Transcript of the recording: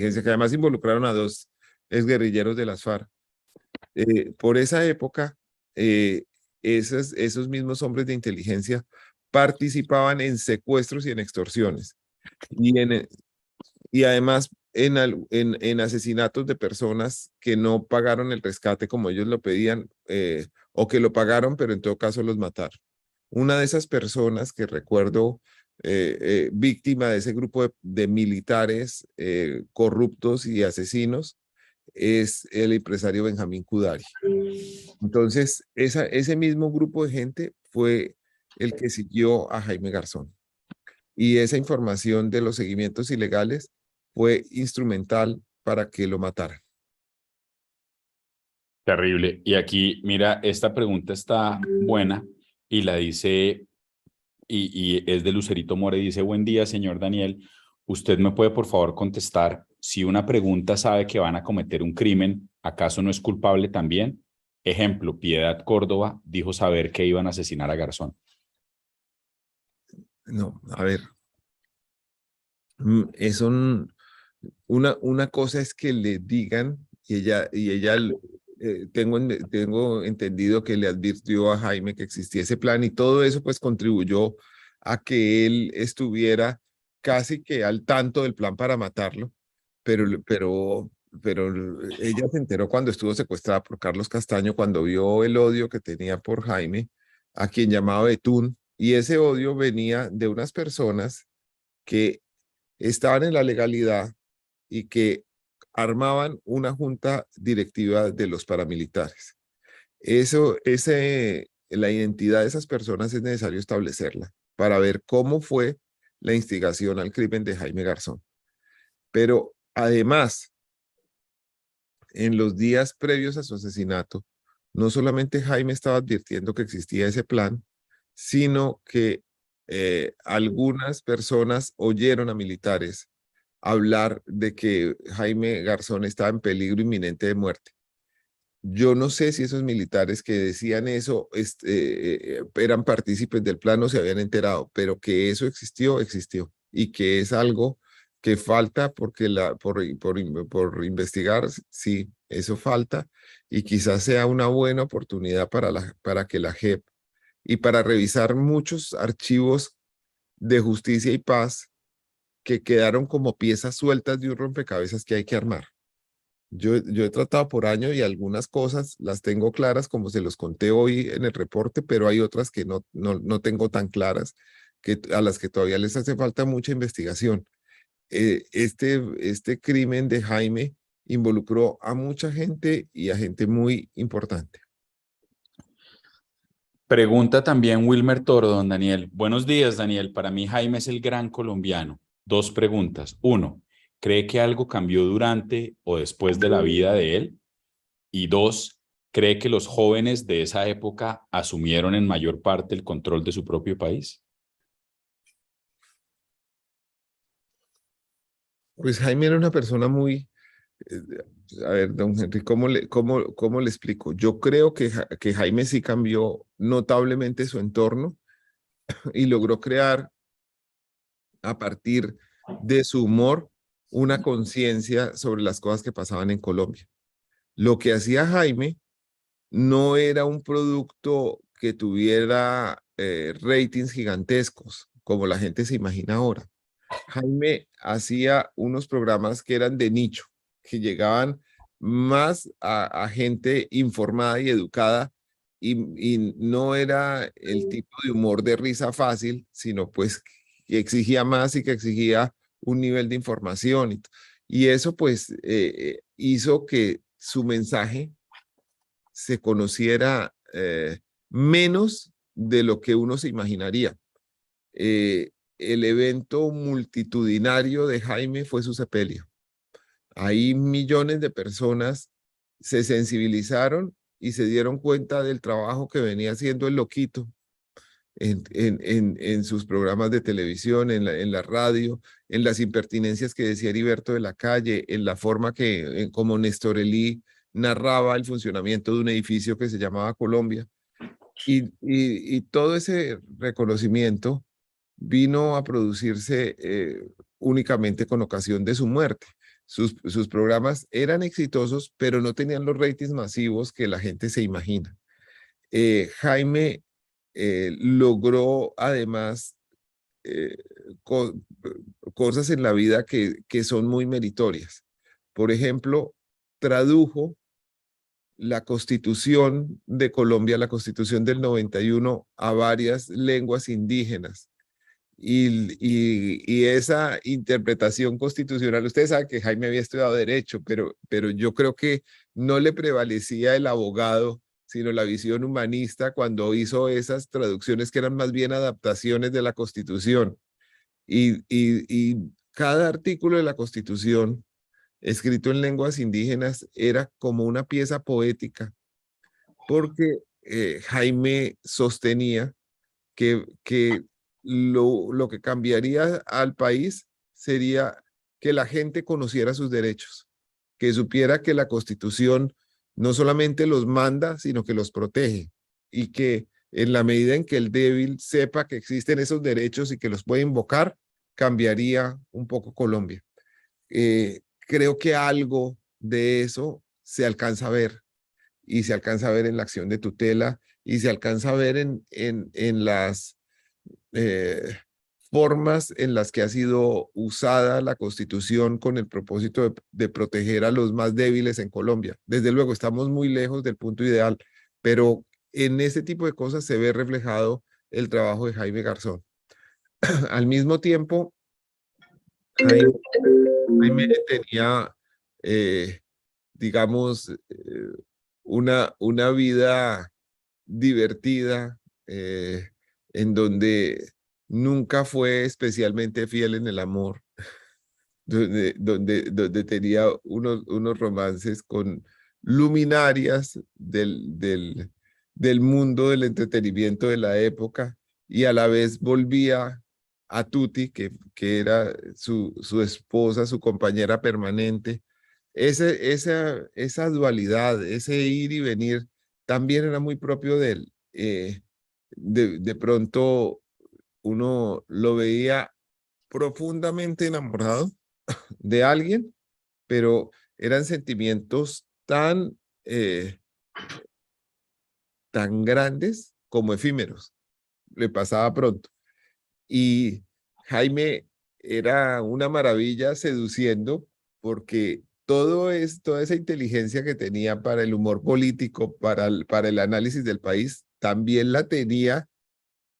Fíjense que además involucraron a dos exguerrilleros de las FARC. Por esa época, esos mismos hombres de inteligencia participaban en secuestros y en extorsiones. Y además en asesinatos de personas que no pagaron el rescate como ellos lo pedían, o que lo pagaron, pero en todo caso los mataron. Una de esas personas que recuerdo víctima de ese grupo de militares corruptos y asesinos es el empresario Benjamín Kudari. Entonces, ese mismo grupo de gente fue el que siguió a Jaime Garzón. Y esa información de los seguimientos ilegales fue instrumental para que lo mataran. Terrible. Y aquí, mira, esta pregunta está buena y la dice, y es de Lucerito More, dice: buen día, señor Daniel. ¿Usted me puede, por favor, contestar si una pregunta sabe que van a cometer un crimen, acaso no es culpable también? Ejemplo, Piedad Córdoba dijo saber que iban a asesinar a Garzón. No, a ver. Es una cosa es que le digan, y ella tengo entendido que le advirtió a Jaime que existía ese plan y todo eso pues contribuyó a que él estuviera casi que al tanto del plan para matarlo, pero ella se enteró cuando estuvo secuestrada por Carlos Castaño, cuando vio el odio que tenía por Jaime, a quien llamaba Betún, y ese odio venía de unas personas que estaban en la legalidad y que armaban una junta directiva de los paramilitares. La identidad de esas personas es necesario establecerla para ver cómo fue la instigación al crimen de Jaime Garzón. Pero además, en los días previos a su asesinato, no solamente Jaime estaba advirtiendo que existía ese plan, sino que algunas personas oyeron a militares hablar de que Jaime Garzón estaba en peligro inminente de muerte. Yo no sé si esos militares que decían eso eran partícipes del plan o se habían enterado, pero que eso existió, existió. Y que es algo que falta por investigar, sí, eso falta. Y quizás sea una buena oportunidad para que la JEP y para revisar muchos archivos de justicia y paz que quedaron como piezas sueltas de un rompecabezas que hay que armar. Yo he tratado por año y algunas cosas las tengo claras, como se los conté hoy en el reporte, pero hay otras que no tengo tan claras, a las que todavía les hace falta mucha investigación. Este crimen de Jaime involucró a mucha gente y a gente muy importante. Pregunta también Wilmer Toro, don Daniel. Buenos días, Daniel. Para mí Jaime es el gran colombiano. Dos preguntas. Uno, ¿cree que algo cambió durante o después de la vida de él? Y dos, ¿cree que los jóvenes de esa época asumieron en mayor parte el control de su propio país? Pues Jaime era una persona muy, a ver, don Henry, ¿cómo le explico? Yo creo que Jaime sí cambió notablemente su entorno y logró crear a partir de su humor una conciencia sobre las cosas que pasaban en Colombia. Lo que hacía Jaime no era un producto que tuviera ratings gigantescos, como la gente se imagina ahora. Jaime hacía unos programas que eran de nicho, que llegaban más a gente informada y educada, y no era el tipo de humor de risa fácil, sino pues que exigía más y que exigía un nivel de información. Y eso pues hizo que su mensaje se conociera menos de lo que uno se imaginaría. El evento multitudinario de Jaime fue su sepelio. Ahí millones de personas se sensibilizaron y se dieron cuenta del trabajo que venía haciendo el loquito en sus programas de televisión, en la radio, en las impertinencias que decía Heriberto de la Calle, en la forma como Néstor Elí narraba el funcionamiento de un edificio que se llamaba Colombia. Y todo ese reconocimiento vino a producirse únicamente con ocasión de su muerte. sus programas eran exitosos, pero no tenían los ratings masivos que la gente se imagina. Jaime logró además eh, co cosas en la vida que son muy meritorias. Por ejemplo, tradujo la Constitución de Colombia, la Constitución del 91, a varias lenguas indígenas. Y esa interpretación constitucional, ustedes saben que Jaime había estudiado Derecho, pero yo creo que no le prevalecía el abogado, sino la visión humanista cuando hizo esas traducciones que eran más bien adaptaciones de la Constitución. Y cada artículo de la Constitución escrito en lenguas indígenas era como una pieza poética, porque Jaime sostenía que lo que cambiaría al país sería que la gente conociera sus derechos, que supiera que la Constitución no solamente los manda, sino que los protege, y que en la medida en que el débil sepa que existen esos derechos y que los puede invocar, cambiaría un poco Colombia. Creo que algo de eso se alcanza a ver, y se alcanza a ver en la acción de tutela, y se alcanza a ver en las eh, formas en las que ha sido usada la Constitución con el propósito de proteger a los más débiles en Colombia. Desde luego, estamos muy lejos del punto ideal, pero en ese tipo de cosas se ve reflejado el trabajo de Jaime Garzón. Al mismo tiempo, Jaime tenía, digamos, una vida divertida, en donde nunca fue especialmente fiel en el amor, donde tenía unos romances con luminarias del mundo del entretenimiento de la época, y a la vez volvía a Tuti, que era su esposa, su compañera permanente. Esa dualidad, ese ir y venir, también era muy propio de él. De pronto uno lo veía profundamente enamorado de alguien, pero eran sentimientos tan grandes como efímeros. Le pasaba pronto. Y Jaime era una maravilla seduciendo, porque toda esa inteligencia que tenía para el humor político, para el análisis del país, también la tenía